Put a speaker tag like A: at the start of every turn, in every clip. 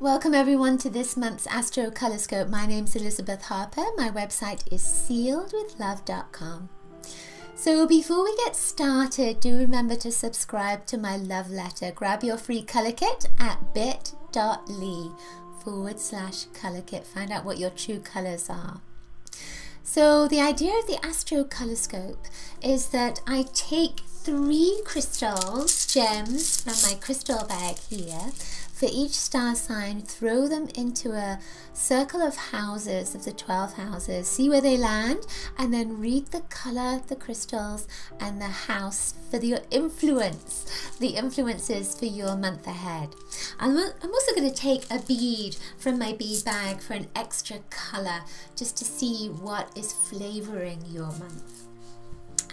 A: Welcome everyone to this month's Astrocolorscope. My name's Elizabeth Harper. My website is sealedwithlove.com. So before we get started, do remember to subscribe to my love letter. Grab your free color kit at bit.ly/color kit. Find out what your true colors are. So the idea of the Astrocolorscope is that I take 3 crystals, gems, from my crystal bag here, for each star sign, throw them into a circle of houses, of the 12 houses, see where they land, and then read the color, the crystals, and the house for the influences for your month ahead. I'm also going to take a bead from my bead bag for an extra color, just to see what is flavoring your month.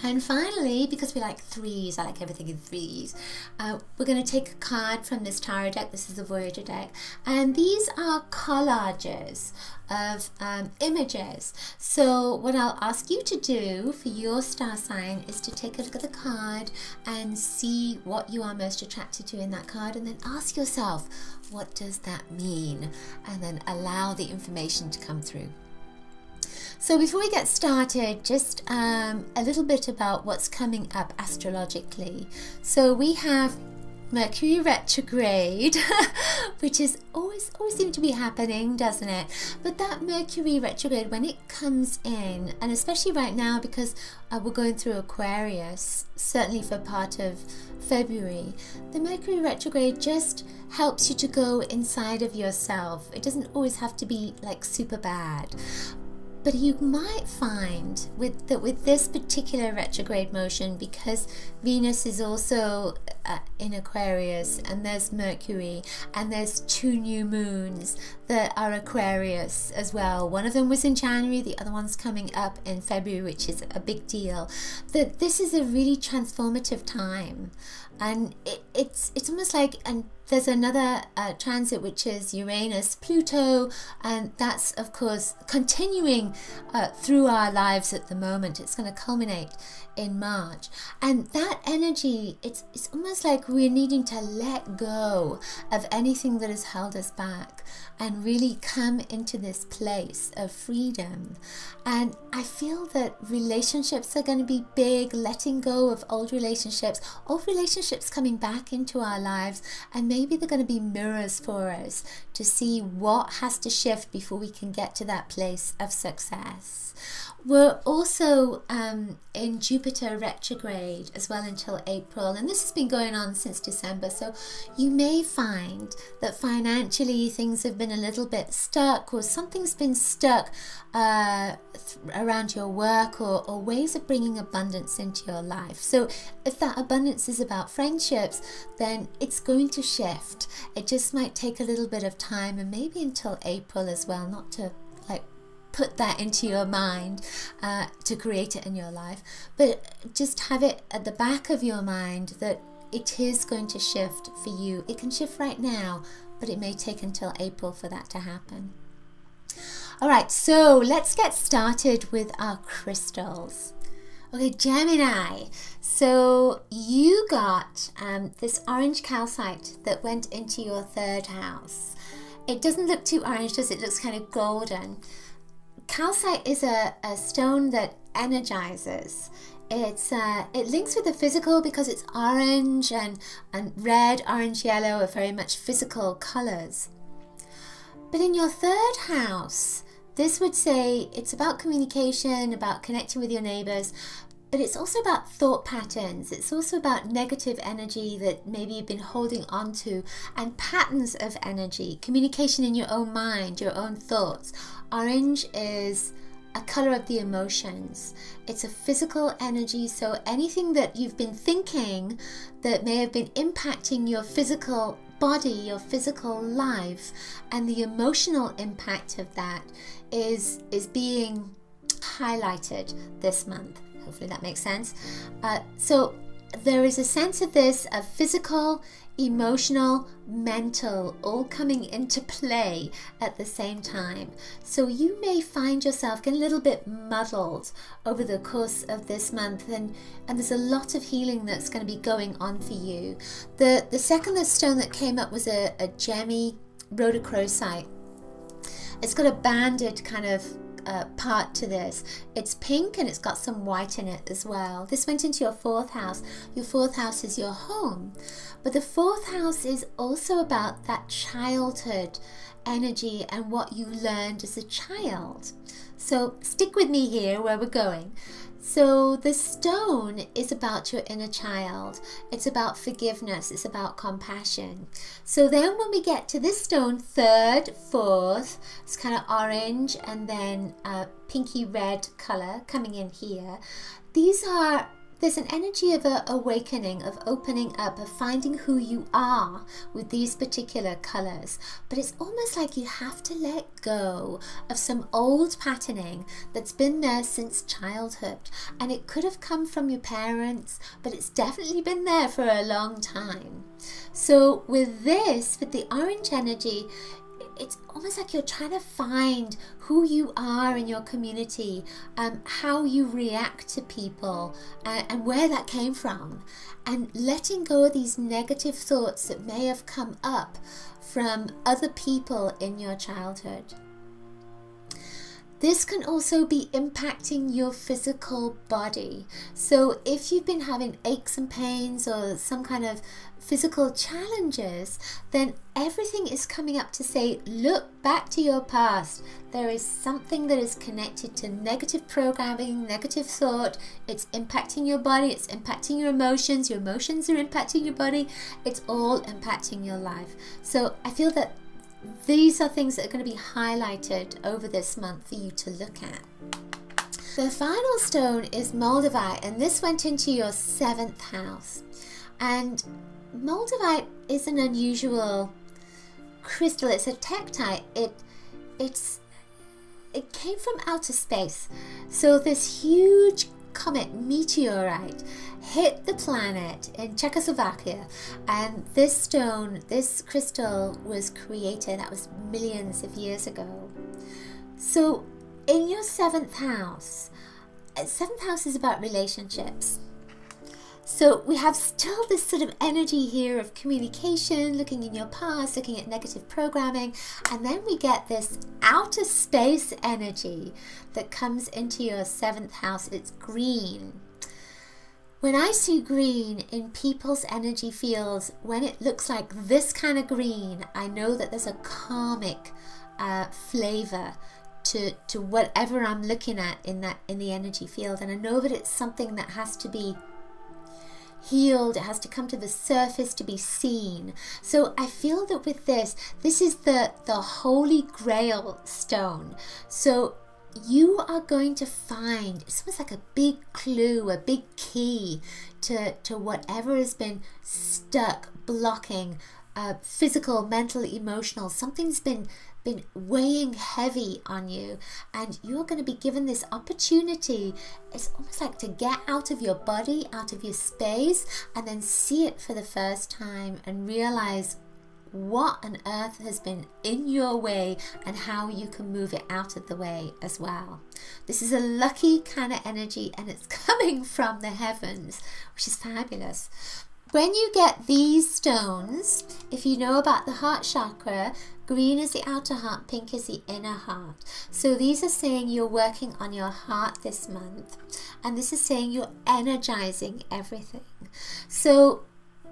A: And finally, because we like threes, I like everything in threes, we're going to take a card from this tarot deck. This is the Voyager deck. And these are collages of images. So what I'll ask you to do for your star sign is to take a look at the card and see what you are most attracted to in that card, and then ask yourself, what does that mean? And then allow the information to come through. So before we get started, just a little bit about what's coming up astrologically. So we have Mercury retrograde, which is always seems to be happening, doesn't it? But that Mercury retrograde, when it comes in, and especially right now because we're going through Aquarius, certainly for part of February, the Mercury retrograde just helps you to go inside of yourself. It doesn't always have to be like super bad. But you might find with this particular retrograde motion, because Venus is also in Aquarius, and there's Mercury, and there's 2 new moons that are Aquarius as well. One of them was in January, the other one's coming up in February, which is a big deal. That this is a really transformative time, and it's almost like, and there's another transit, which is Uranus, Pluto, and that's of course continuing through our lives at the moment. It's going to culminate in March, and that energy, it's almost like we're needing to let go of anything that has held us back and really come into this place of freedom. And I feel that relationships are going to be big, letting go of old relationships coming back into our lives, and maybe they're going to be mirrors for us to see what has to shift before we can get to that place of success. We're also in Jupiter retrograde as well until April, and this has been going on since December, so you may find that financially things have been a little bit stuck, or something's been stuck around your work, or ways of bringing abundance into your life. So if that abundance is about friendships, then it's going to shift. It just might take a little bit of time, and maybe until April as well, not to like put that into your mind to create it in your life, but just have it at the back of your mind that it is going to shift for you. It can shift right now, but it may take until April for that to happen. All right, so let's get started with our crystals. Okay, Gemini. So you got this orange calcite that went into your 3rd house. It doesn't look too orange, does it? It looks kind of golden. Calcite is a stone that energizes. It links with the physical because it's orange, and red, orange, yellow are very much physical colors. But in your 3rd house, this would say it's about communication, about connecting with your neighbors, but it's also about thought patterns. It's also about negative energy that maybe you've been holding on to, and patterns of energy, communication in your own mind, your own thoughts. Orange is a color of the emotions. It's a physical energy, so anything that you've been thinking that may have been impacting your physical body, your physical life, and the emotional impact of that is being highlighted this month. Hopefully that makes sense. So there is a sense of this, of physical, emotional, mental, all coming into play at the same time. So you may find yourself getting a little bit muddled over the course of this month, and there's a lot of healing that's going to be going on for you. The second stone that came up was a gemmy rhodochrosite. It's got a banded kind of part to this. It's pink and it's got some white in it as well. This went into your 4th house. Your 4th house is your home, but the 4th house is also about that childhood energy and what you learned as a child. So stick with me here where we're going. So the stone is about your inner child. It's about forgiveness. It's about compassion. So then when we get to this stone, 3rd, 4th, it's kind of orange and then pinky red color coming in here. There's an energy of awakening, of opening up, of finding who you are with these particular colors. But it's almost like you have to let go of some old patterning that's been there since childhood. And it could have come from your parents, but it's definitely been there for a long time. So with this, with the orange energy, it's almost like you're trying to find who you are in your community, how you react to people, and where that came from, and letting go of these negative thoughts that may have come up from other people in your childhood. This can also be impacting your physical body. So if you've been having aches and pains or some kind of physical challenges, then everything is coming up to say, look back to your past. There is something that is connected to negative programming, negative thought. It's impacting your body, it's impacting your emotions are impacting your body. It's all impacting your life. So I feel that these are things that are going to be highlighted over this month for you to look at. The final stone is Moldavite, and this went into your 7th house. And Moldavite is an unusual crystal. It's a tektite. It came from outer space. So this huge comet meteorite hit the planet in Czechoslovakia, and this stone, this crystal, was created. That was millions of years ago. So in your 7th house is about relationships. So we have still this sort of energy here of communication, looking in your past, looking at negative programming, and then we get this outer space energy that comes into your 7th house. It's green. When I see green in people's energy fields, when it looks like this kind of green, I know that there's a karmic flavor to whatever I'm looking at in the energy field, and I know that it's something that has to be healed. It has to come to the surface to be seen. So I feel that with this is the Holy Grail stone. So you are going to find, it's almost like a big clue, a big key to whatever has been stuck, blocking, physical, mental, emotional. Something's been weighing heavy on you, and you're going to be given this opportunity. It's almost like to get out of your body, out of your space, and then see it for the first time and realize what on earth has been in your way and how you can move it out of the way as well. This is a lucky kind of energy, and it's coming from the heavens, which is fabulous. When you get these stones, if you know about the heart chakra, green is the outer heart, pink is the inner heart. So these are saying you're working on your heart this month, and this is saying you're energizing everything. So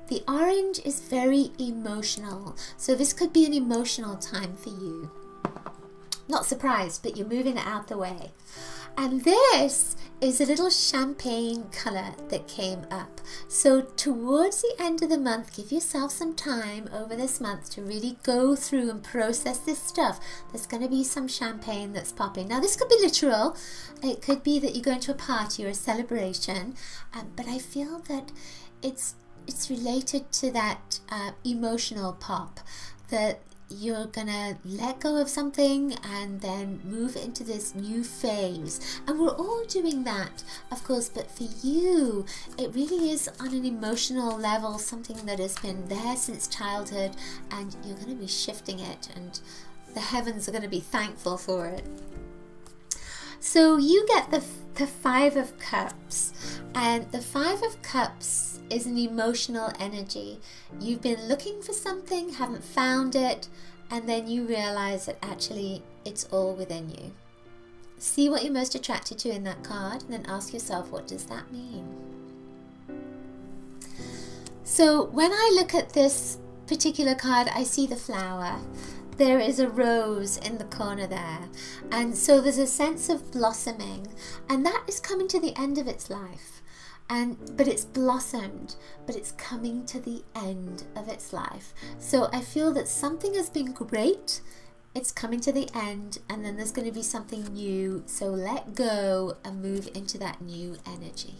A: the orange is very emotional. So this could be an emotional time for you. Not surprised, but you're moving it out the way. And this is a little champagne color that came up. So towards the end of the month, give yourself some time over this month to really go through and process this stuff. There's going to be some champagne that's popping. Now this could be literal. It could be that you're going to a party or a celebration. But I feel that it's related to that emotional pop, that you're gonna let go of something and then move into this new phase. And we're all doing that, of course, but for you it really is on an emotional level, something that has been there since childhood, and you're going to be shifting it, and the heavens are going to be thankful for it. So you get the 5 of Cups, and the 5 of Cups is an emotional energy. You've been looking for something, haven't found it, and then you realize that actually it's all within you. See what you're most attracted to in that card, and then ask yourself, what does that mean? So when I look at this particular card, I see the flower. There is a rose in the corner there, and so there's a sense of blossoming, and that is coming to the end of its life. But it's blossomed, but it's coming to the end of its life. So I feel that something has been great, it's coming to the end, and then there's going to be something new. So let go and move into that new energy.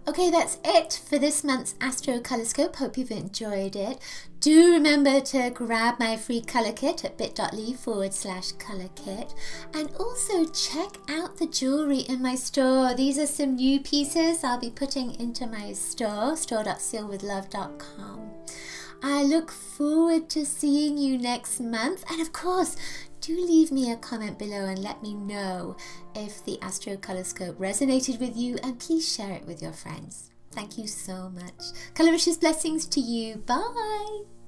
A: Okay, that's it for this month's Astrocolorscope. Hope you've enjoyed it. Do remember to grab my free colour kit at bit.ly/colour kit. And also check out the jewellery in my store. These are some new pieces I'll be putting into my store, store.sealwithlove.com. I look forward to seeing you next month. And of course, do leave me a comment below and let me know if the Astrocolorscope resonated with you, and please share it with your friends. Thank you so much. Coloricious blessings to you. Bye.